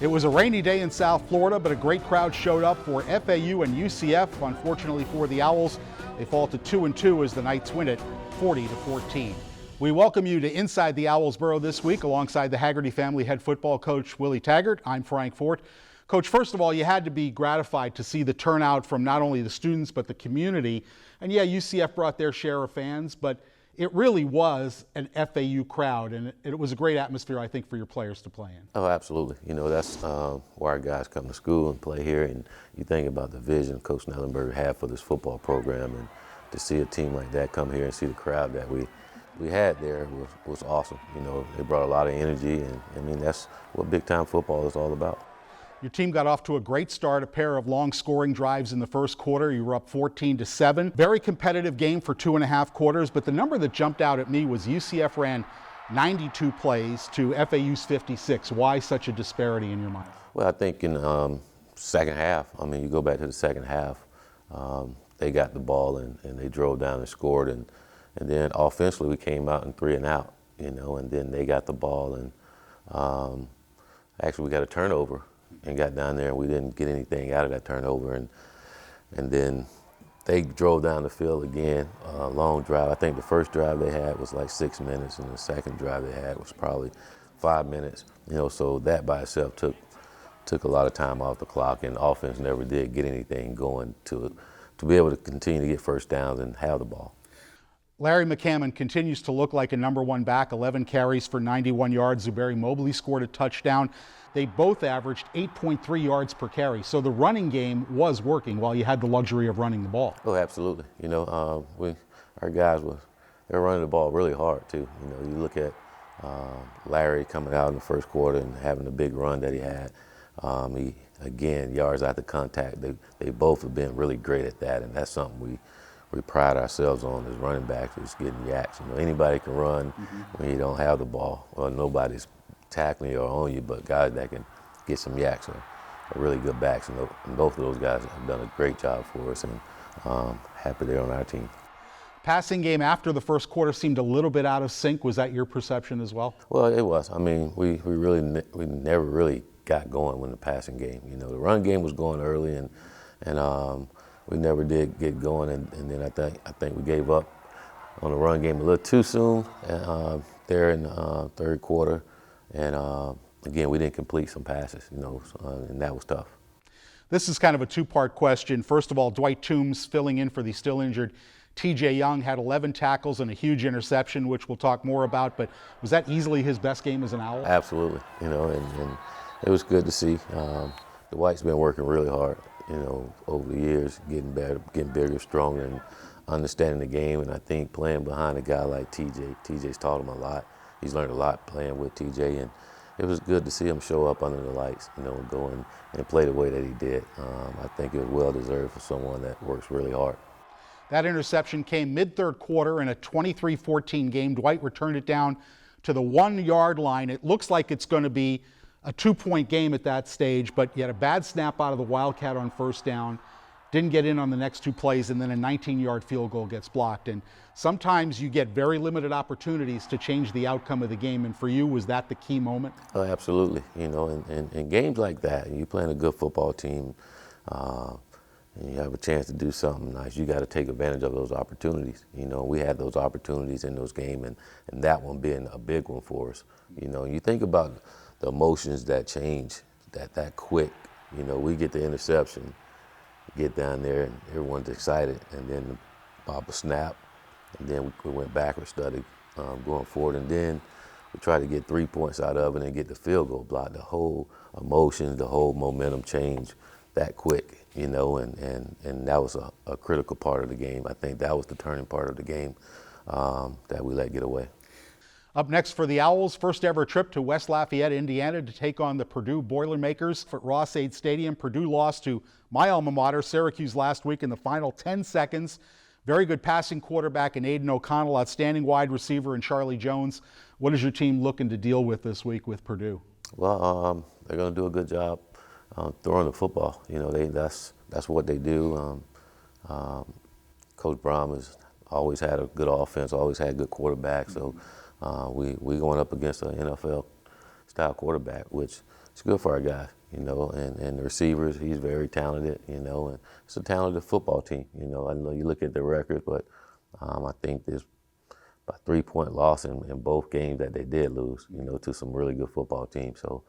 It was a rainy day in South Florida, but a great crowd showed up for FAU and UCF. Unfortunately for the Owls, they fall to 2-2 as the Knights win it 40-14. We welcome you to Inside the Owls Burrow this week alongside the Haggerty family head football coach Willie Taggart. I'm Frank Fort. Coach, first of all, you had to be gratified to see the turnout from not only the students but the community. And yeah, UCF brought their share of fans, but it really was an FAU crowd, and it was a great atmosphere, I think, for your players to play in. Oh, absolutely. You know, that's why our guys come to school and play here, and you think about the vision Coach Nellenberg had for this football program, and to see a team like that come here and see the crowd that we had there was awesome. You know, it brought a lot of energy, and I mean, that's what big-time football is all about. Your team got off to a great start, a pair of long scoring drives in the first quarter. You were up 14-7. Very competitive game for 2.5 quarters, but the number that jumped out at me was UCF ran 92 plays to FAU's 56. Why such a disparity in your mind? Well, I think in second half, I mean, you go back to the second half, they got the ball and they drove down and scored, and then offensively we came out in 3 and out, you know, and then they got the ball, and actually we got a turnover and got down there, and we didn't get anything out of that turnover, and then they drove down the field again, long drive. I think the first drive they had was like 6 minutes, and the second drive they had was probably 5 minutes. You know, so that by itself took a lot of time off the clock, and offense never did get anything going to be able to continue to get first downs and have the ball. Larry McCammon continues to look like a number one back, 11 carries for 91 yards. Zuberi Mobley scored a touchdown. They both averaged 8.3 yards per carry. So the running game was working while you had the luxury of running the ball. Oh, absolutely. You know, our guys they're running the ball really hard too. You know, you look at Larry coming out in the first quarter and having the big run that he had. Again, yards after contact. They both have been really great at that, and that's something we pride ourselves on as running backs, is getting yaks. You know, anybody can run when you don't have the ball. Well, nobody's tackling you or on you, but guys that can get some yaks are really good backs, and both of those guys have done a great job for us, and happy they're on our team. Passing game after the first quarter seemed a little bit out of sync. Was that your perception as well? Well, it was. I mean, we never really got going when the passing game. You know, the run game was going early, and we never did get going, and then I think we gave up on the run game a little too soon there in the third quarter, and again, we didn't complete some passes, you know, and that was tough. This is kind of a two-part question. First of all, Dwight Toombs, filling in for the still injured T.J. Young, had 11 tackles and a huge interception, which we'll talk more about, but was that easily his best game as an Owl? Absolutely, you know, and it was good to see. Dwight's been working really hard, you know, over the years, getting better, getting bigger, stronger, and understanding the game. And I think playing behind a guy like TJ's taught him a lot. He's learned a lot playing with TJ, and it was good to see him show up under the lights, you know, and go in and play the way that he did. I think it was well-deserved for someone that works really hard. That interception came mid-third quarter in a 23-14 game. Dwight returned it down to the 1-yard line. It looks like it's going to be a 2-point game at that stage, but you had a bad snap out of the Wildcat on first down, didn't get in on the next 2 plays, and then a 19-yard field goal gets blocked. And sometimes you get very limited opportunities to change the outcome of the game, and for you, was that the key moment? Oh, absolutely. You know, in games like that, and you're playing a good football team, and you have a chance to do something nice, you got to take advantage of those opportunities. You know, we had those opportunities in those games, and that one being a big one for us. You know, you think about the emotions that change that quick. You know, we get the interception, get down there, and everyone's excited, and then pop a snap, and then we went backwards, started going forward, and then we tried to get 3 points out of it and get the field goal blocked. The whole emotions, the whole momentum changed that quick, you know, and that was a critical part of the game. I think that was the turning part of the game that we let get away. Up next for the Owls, first ever trip to West Lafayette, Indiana to take on the Purdue Boilermakers at Ross-Ade Stadium. Purdue lost to my alma mater, Syracuse, last week in the final 10 seconds. Very good passing quarterback in Aiden O'Connell, outstanding wide receiver in Charlie Jones. What is your team looking to deal with this week with Purdue? Well, they're going to do a good job throwing the football. You know, that's what they do. Coach Brom has always had a good offense, always had good quarterbacks. So we going up against an NFL style quarterback, which is good for our guys, you know, and the receivers, he's very talented, you know, and it's a talented football team, you know. I know you look at the record, but I think there's about 3-point loss in both games that they did lose, you know, to some really good football teams. So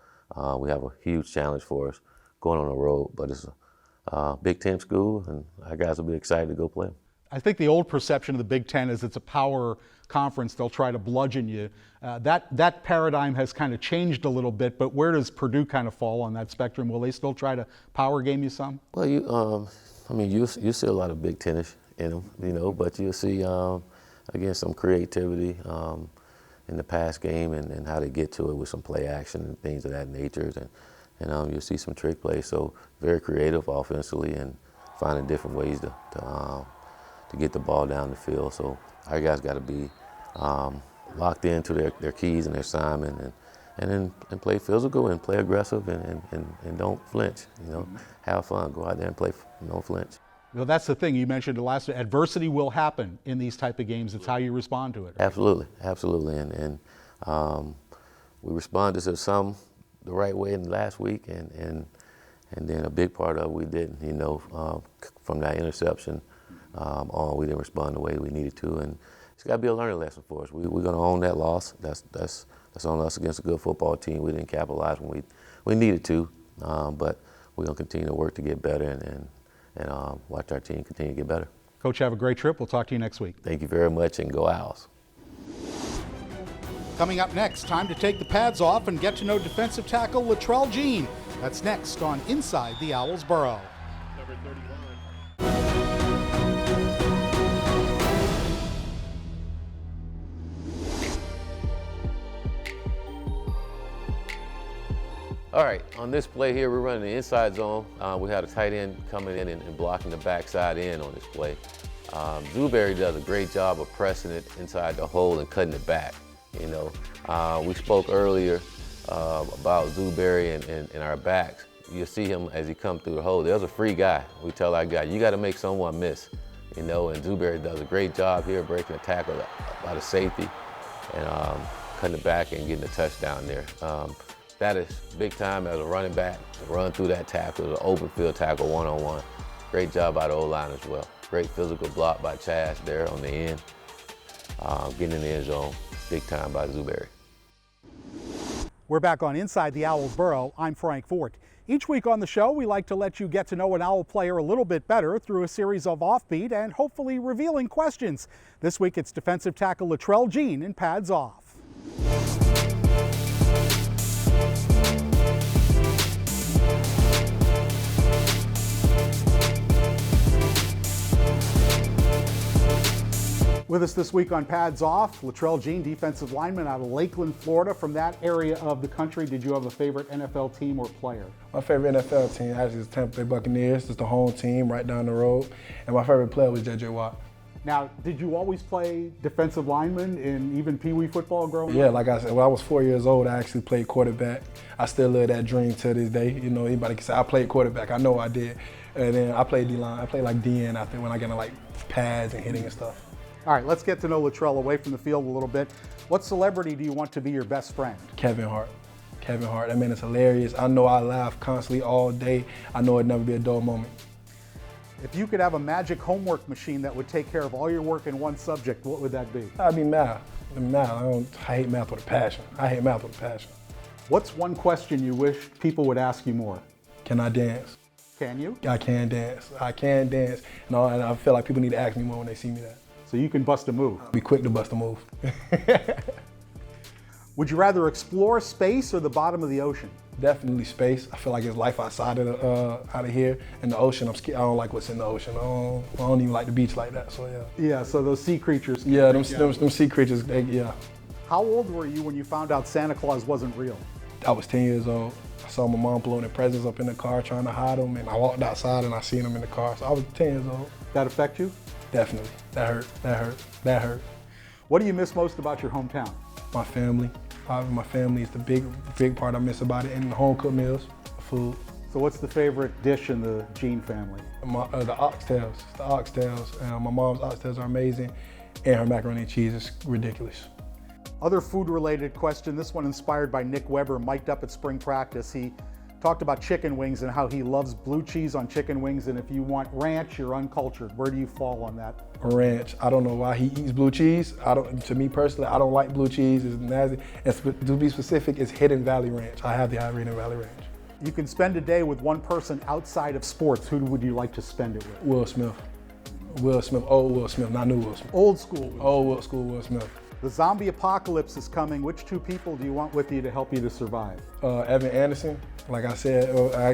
we have a huge challenge for us going on the road, but it's a Big Ten school, and our guys will be excited to go play. I think the old perception of the Big Ten is it's a power conference. They'll try to bludgeon you. That paradigm has kind of changed a little bit, but where does Purdue kind of fall on that spectrum? Will they still try to power game you some? Well, you see a lot of Big Tennish in them, you know, but you'll see, again, some creativity in the pass game and how they get to it with some play action and things of that nature. And you'll see some trick plays. So very creative offensively and finding different ways to get the ball down the field. So our guys got to be locked into their keys and their assignment and play physical and play aggressive and don't flinch. You know, have fun, go out there and play, don't flinch. Well, that's the thing you mentioned the last. Adversity will happen in these type of games. It's how you respond to it. Absolutely, absolutely, and we responded to some the right way in the last week, and then a big part of it we didn't. You know, from that interception on, we didn't respond the way we needed to, and it's got to be a learning lesson for us. We're going to own that loss. That's on us against a good football team. We didn't capitalize when we needed to, but we're going to continue to work to get better and watch our team continue to get better. Coach, have a great trip. We'll talk to you next week. Thank you very much, and go Owls. Coming up next, time to take the pads off and get to know defensive tackle Latrell Jean. That's next on Inside the Owls Burrow. Number 31. All right, on this play here, we're running the inside zone. We had a tight end coming in and blocking the backside end on this play. Zewberry does a great job of pressing it inside the hole and cutting it back. You know, we spoke earlier about Zewberry and our backs. You'll see him as he comes through the hole. There's a free guy. We tell our guy, you got to make someone miss. You know, and Zewberry does a great job here breaking a tackle by the safety and cutting it back and getting a touchdown there. That is big time as a running back to run through that tackle, the open field tackle one-on-one. Great job by the O-line as well. Great physical block by Chaz there on the end. Getting in the end zone, big time by Zewberry. We're back on Inside the Owls Burrow. I'm Frank Fort. Each week on the show, we like to let you get to know an Owl player a little bit better through a series of offbeat and hopefully revealing questions. This week, it's defensive tackle Latrell Jean in Pads Off. With us this week on Pads Off, Latrell Jean, defensive lineman out of Lakeland, Florida. From that area of the country, did you have a favorite NFL team or player? My favorite NFL team actually is Tampa Bay Buccaneers. It's the home team right down the road. And my favorite player was J.J. Watt. Now, did you always play defensive lineman in even Pee Wee football growing up? Yeah, like I said, when I was 4 years old, I actually played quarterback. I still live that dream to this day. You know, anybody can say I played quarterback. I know I did. And then I played D-line. I played like DN, I think, when I get in like pads and hitting and stuff. All right, let's get to know Latrell away from the field a little bit. What celebrity do you want to be your best friend? Kevin Hart. Kevin Hart. That man is hilarious. I know I laugh constantly all day. I know it'd never be a dull moment. If you could have a magic homework machine that would take care of all your work in one subject, what would that be? I'd be math. I hate math with a passion. I hate math with a passion. What's one question you wish people would ask you more? Can I dance? Can you? I can dance. I can dance. And I feel like people need to ask me more when they see me that. So you can bust a move. Be quick to bust a move. Would you rather explore space or the bottom of the ocean? Definitely space. I feel like there's life outside of out of here. In the ocean, I'm scared. I don't like what's in the ocean. I don't even like the beach like that. So yeah. Yeah. So those sea creatures. Yeah, them sea creatures. Yeah. How old were you when you found out Santa Claus wasn't real? I was 10 years old. I saw my mom blowing the presents up in the car, trying to hide them, and I walked outside and I seen them in the car. So I was 10 years old. That affect you? Definitely. That hurt. That hurt. That hurt. What do you miss most about your hometown? My family. My family is the big part I miss about it, and the home cooked meals, food. So what's the favorite dish in the Jean family? The oxtails. The oxtails. My mom's oxtails are amazing, and her macaroni and cheese is ridiculous. Other food-related question, this one inspired by Nick Weber, mic'd up at spring practice. He talked about chicken wings and how he loves blue cheese on chicken wings, and if you want ranch, you're uncultured. Where do you fall on that? Ranch. I don't know why he eats blue cheese. To me personally, I don't like blue cheese. It's nasty. And to be specific, it's Hidden Valley Ranch. I have the Hidden Valley Ranch. You can spend a day with one person outside of sports. Who would you like to spend it with? Will Smith. Will Smith. Old Will Smith, not new Will Smith. Old school. Old school Will Smith. The zombie apocalypse is coming. Which two people do you want with you to help you to survive? Evan Anderson. Like I said,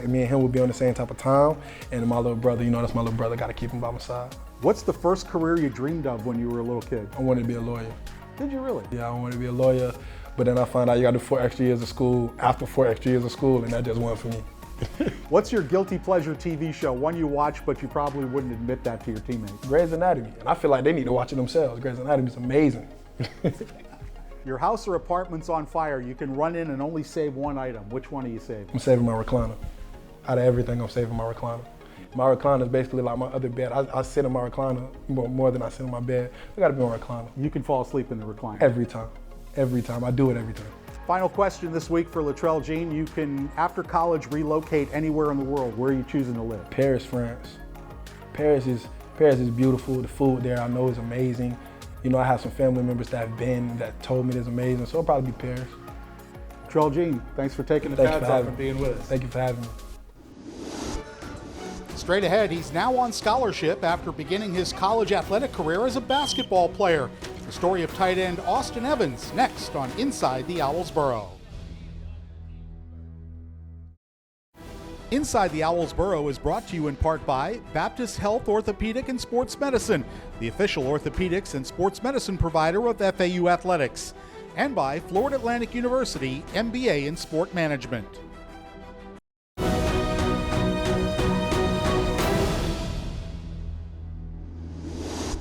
me and him would be on the same type of time. And my little brother, that's my little brother, got to keep him by my side. What's the first career you dreamed of when you were a little kid? I wanted to be a lawyer. Did you really? Yeah, I wanted to be a lawyer. But then I found out you got to do 4 extra years of school, after 4 extra years of school, and that just wasn't for me. What's your guilty pleasure TV show? One you watch, but you probably wouldn't admit that to your teammates. Grey's Anatomy. And I feel like they need to watch it themselves. Grey's Anatomy is amazing. Your house or apartment's on fire. You can run in and only save one item. Which one are you saving? I'm saving my recliner. Out of everything, I'm saving my recliner. My recliner is basically like my other bed. I sit in my recliner more than I sit in my bed. I gotta be on my recliner. You can fall asleep in the recliner. Every time. Every time. I do it every time. Final question this week for Latrell Jean. You can, after college, relocate anywhere in the world. Where are you choosing to live? Paris, France. Paris is beautiful. The food there I know is amazing. I have some family members that have been, that told me it's amazing, so it'll probably be Paris. Latrell Jean, thanks for taking the pads off and being with us. Thank you for having me. Straight ahead, he's now on scholarship after beginning his college athletic career as a basketball player. The story of tight end Austin Evans, next on Inside the Owls Burrow. Inside the Owls Burrow is brought to you in part by Baptist Health Orthopedic and Sports Medicine, the official orthopedics and sports medicine provider of FAU Athletics, and by Florida Atlantic University, MBA in Sport Management.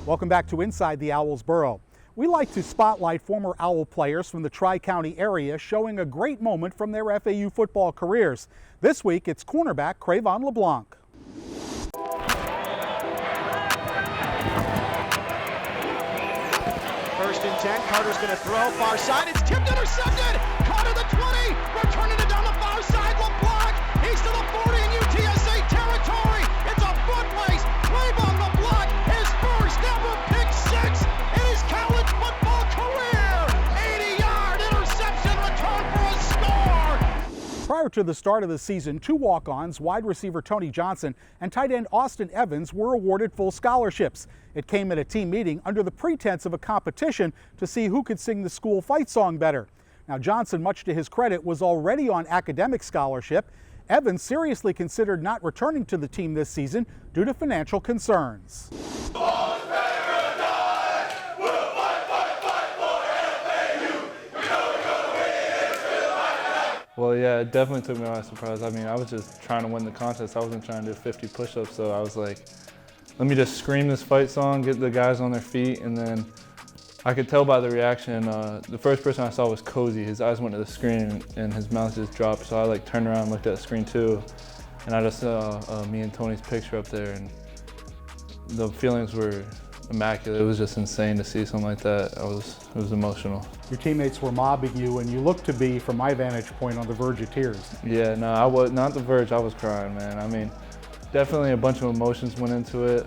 Welcome back to Inside the Owls Burrow. We like to spotlight former Owl players from the Tri-County area showing a great moment from their FAU football careers. This week, it's cornerback Crayvon LeBlanc. First and 10, Carter's going to throw, far side, it's tipped, intercepted, caught at the 20, returning it down the far side, LeBlanc, he's to the 40 in UTSA territory, it's a foot race, Crayvon LeBlanc, his first ever pick six in his college football career, 80-yard interception return for a score. Prior to the start of the season, 2 walk-ons, wide receiver Tony Johnson and tight end Austin Evans, were awarded full scholarships. It came at a team meeting under the pretense of a competition to see who could sing the school fight song better. Now, Johnson, much to his credit, was already on academic scholarship. Evans seriously considered not returning to the team this season due to financial concerns. Well, yeah, it definitely took me by surprise. I mean, I was just trying to win the contest. I wasn't trying to do 50 push-ups, so I was like, let me just scream this fight song, get the guys on their feet, and then I could tell by the reaction. The first person I saw was Cozy. His eyes went to the screen and his mouth just dropped, so I turned around and looked at the screen too, and I just saw me and Tony's picture up there, and the feelings were immaculate. It was just insane to see something like that. It was emotional. Your teammates were mobbing you, and you looked to be, from my vantage point, on the verge of tears. Yeah, no, I was not the verge. I was crying, man. I mean, definitely a bunch of emotions went into it.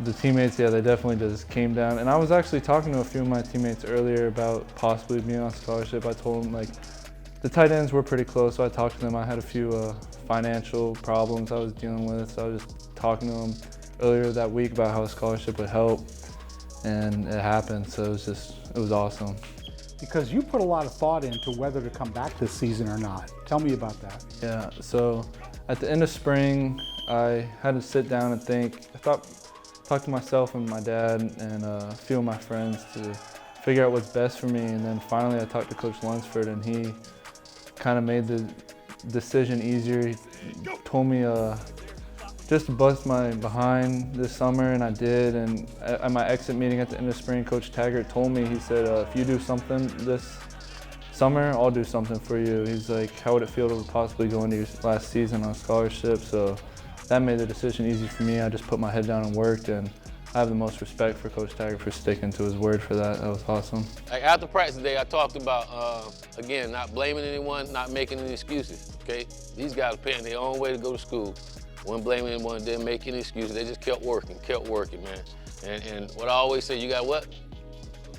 The teammates, yeah, they definitely just came down. And I was actually talking to a few of my teammates earlier about possibly being on scholarship. I told them, the tight ends were pretty close, so I talked to them. I had a few financial problems I was dealing with, so I was just talking to them earlier that week about how a scholarship would help, and it happened, so it was awesome. Because you put a lot of thought into whether to come back this season or not. Tell me about that. Yeah, so at the end of spring, I had to sit down and think. I talk to myself and my dad and a few of my friends to figure out what's best for me, and then finally I talked to Coach Lunsford, and he kind of made the decision easier. He told me just to bust my behind this summer, and I did. And at my exit meeting at the end of spring, Coach Taggart told me, he said, if you do something this summer, I'll do something for you. He's like, how would it feel to possibly go into your last season on scholarship? So that made the decision easy for me. I just put my head down and worked, and I have the most respect for Coach Taggart for sticking to his word for that. That was awesome. Like after practice today, I talked about, again, not blaming anyone, not making any excuses, okay? These guys are paying their own way to go to school. Wasn't blaming anyone, didn't make any excuses. They just kept working, man. And what I always say, you got what?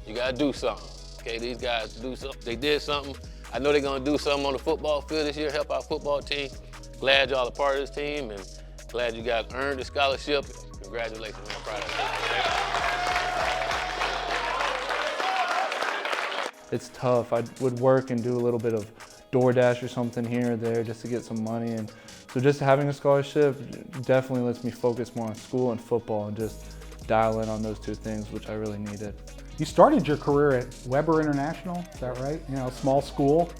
You got to do something, okay? These guys do something. They did something. I know they're going to do something on the football field this year, help our football team. Glad y'all are part of this team, and glad you guys earned the scholarship. Congratulations, man. Proud of you. It's tough. I would work and do a little bit of DoorDash or something here or there just to get some money. And so just having a scholarship definitely lets me focus more on school and football and just dial in on those two things, which I really needed. You started your career at Weber International, is that right? You know, small school.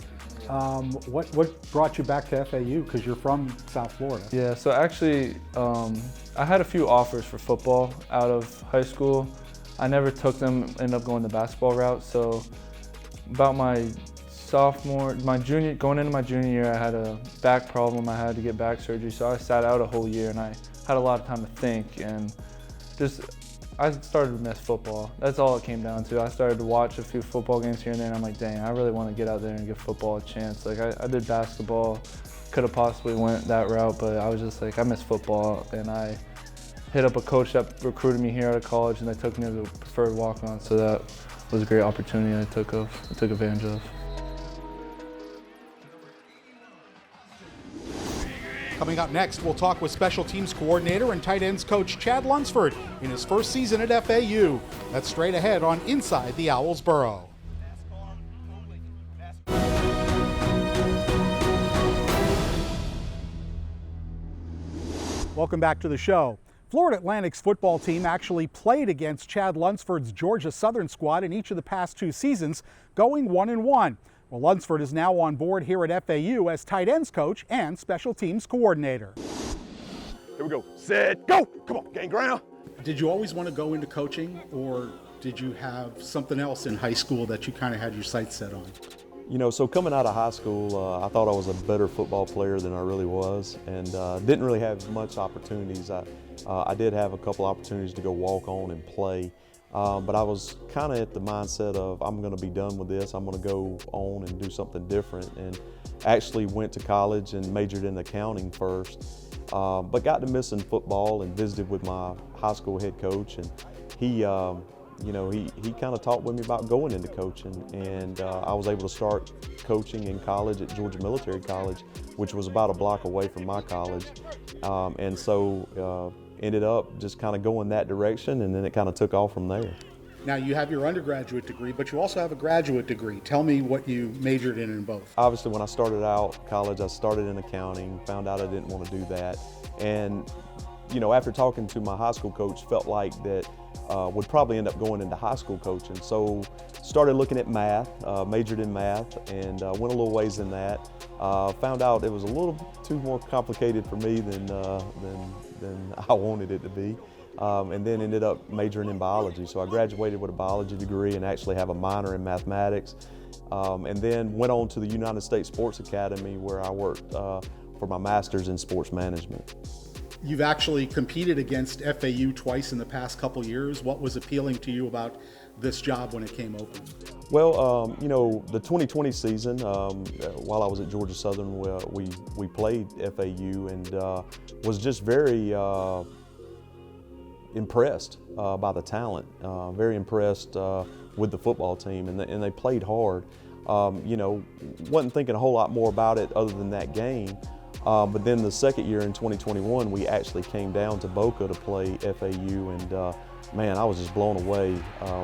What brought you back to FAU? Because you're from South Florida. Yeah, so actually, I had a few offers for football out of high school. I never took them, ended up going the basketball route. So about going into my junior year, I had a back problem. I had to get back surgery, so I sat out a whole year, and I had a lot of time to think, and I started to miss football. That's all it came down to. I started to watch a few football games here and there, and I'm like, dang, I really want to get out there and give football a chance. Like, I did basketball, could have possibly went that route, but I was just like, I miss football, and I hit up a coach that recruited me here out of college, and they took me as a preferred walk-on, so that was a great opportunity I took advantage of. Coming up next, we'll talk with special teams coordinator and tight ends coach Chad Lunsford in his first season at FAU. That's straight ahead on Inside the Owls Burrow. Welcome back to the show. Florida Atlantic's football team actually played against Chad Lunsford's Georgia Southern squad in each of the past two seasons, going 1-1. Well, Lunsford is now on board here at FAU as tight ends coach and special teams coordinator. Here we go. Set, go. Come on, gain ground. Did you always want to go into coaching, or did you have something else in high school that you kind of had your sights set on? You know, so coming out of high school, I thought I was a better football player than I really was, and didn't really have much opportunities. I did have a couple opportunities to go walk on and play. But I was kind of at the mindset of, I'm going to be done with this. I'm going to go on and do something different. And actually went to college and majored in accounting first. But got to missing football and visited with my high school head coach. And he kind of talked with me about going into coaching. And I was able to start coaching in college at Georgia Military College, which was about a block away from my college. And so ended up just kind of going that direction, and then it kind of took off from there. Now, you have your undergraduate degree, but you also have a graduate degree. Tell me what you majored in both. Obviously, when I started out college, I started in accounting, found out I didn't want to do that. And, you know, after talking to my high school coach, felt like that would probably end up going into high school coaching. So started looking at math, majored in math, and went a little ways in that. Found out it was a little too more complicated for me than I wanted it to be. And then ended up majoring in biology. So I graduated with a biology degree and actually have a minor in mathematics. And then went on to the United States Sports Academy, where I worked for my master's in sports management. You've actually competed against FAU twice in the past couple years. What was appealing to you about this job when it came open? Well, you know, the 2020 season, while I was at Georgia Southern, we played FAU and was just very impressed by the talent, very impressed with the football team, and they played hard. You know, wasn't thinking a whole lot more about it other than that game. But then the second year in 2021, we actually came down to Boca to play FAU, and man, I was just blown away,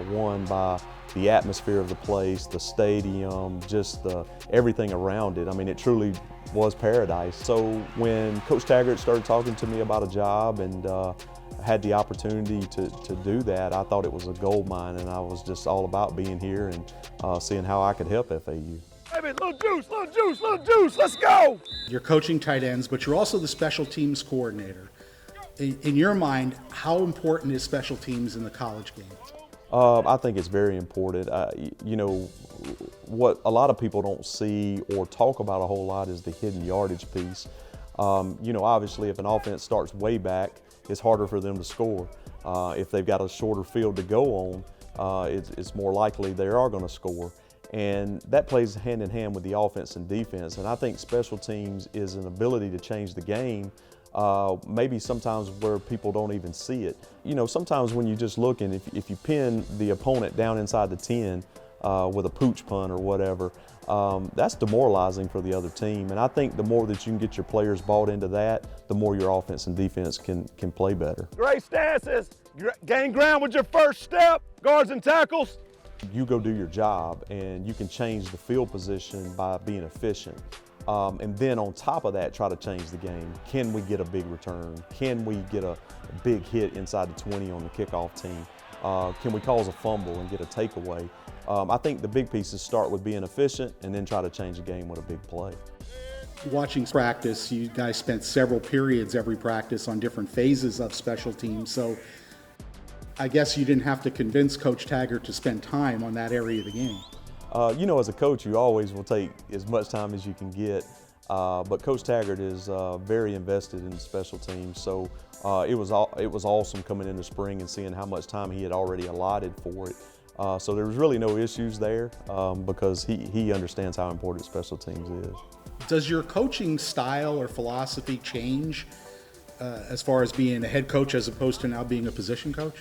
one, by the atmosphere of the place, the stadium, just everything around it. I mean, it truly was paradise. So when Coach Taggart started talking to me about a job and had the opportunity to do that, I thought it was a gold mine, and I was just all about being here and seeing how I could help FAU. Baby, little juice, let's go! You're coaching tight ends, but you're also the special teams coordinator. In your mind, how important is special teams in the college game? I think it's very important. You know, what a lot of people don't see or talk about a whole lot is the hidden yardage piece. You know, obviously if an offense starts way back, it's harder for them to score. If they've got a shorter field to go on, it's more likely they are going to score. And that plays hand in hand with the offense and defense. And I think special teams is an ability to change the game, maybe sometimes where people don't even see it. You know, sometimes when you're just looking, if you pin the opponent down inside the 10 with a pooch punt or whatever, that's demoralizing for the other team. And I think the more that you can get your players bought into that, the more your offense and defense can play better. Great stances. Gain ground with your first step. Guards and tackles. You go do your job, and you can change the field position by being efficient. And then on top of that, try to change the game. Can we get a big return? Can we get a big hit inside the 20 on the kickoff team? Can we cause a fumble and get a takeaway? I think the big pieces start with being efficient and then try to change the game with a big play. Watching practice, you guys spent several periods every practice on different phases of special teams, so I guess you didn't have to convince Coach Taggart to spend time on that area of the game. You know, as a coach, you always will take as much time as you can get, but Coach Taggart is very invested in special teams, so it was awesome coming in the spring and seeing how much time he had already allotted for it. So there was really no issues there because he understands how important special teams is. Does your coaching style or philosophy change as far as being a head coach as opposed to now being a position coach?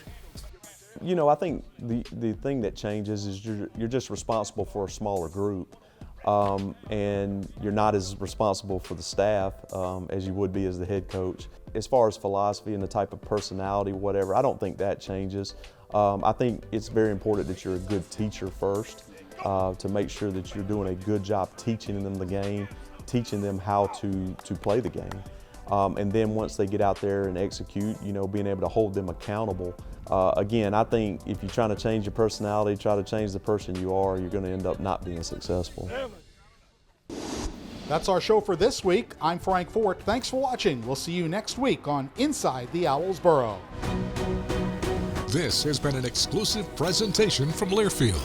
You know, I think the thing that changes is you're just responsible for a smaller group, and you're not as responsible for the staff as you would be as the head coach. As far as philosophy and the type of personality, whatever, I don't think that changes. I think it's very important that you're a good teacher first, to make sure that you're doing a good job teaching them the game, teaching them how to play the game. And then once they get out there and execute, you know, being able to hold them accountable. Again, I think if you're trying to change your personality, try to change the person you are, you're going to end up not being successful. That's our show for this week. I'm Frank Fort. Thanks for watching. We'll see you next week on Inside the Owls Burrow. This has been an exclusive presentation from Learfield.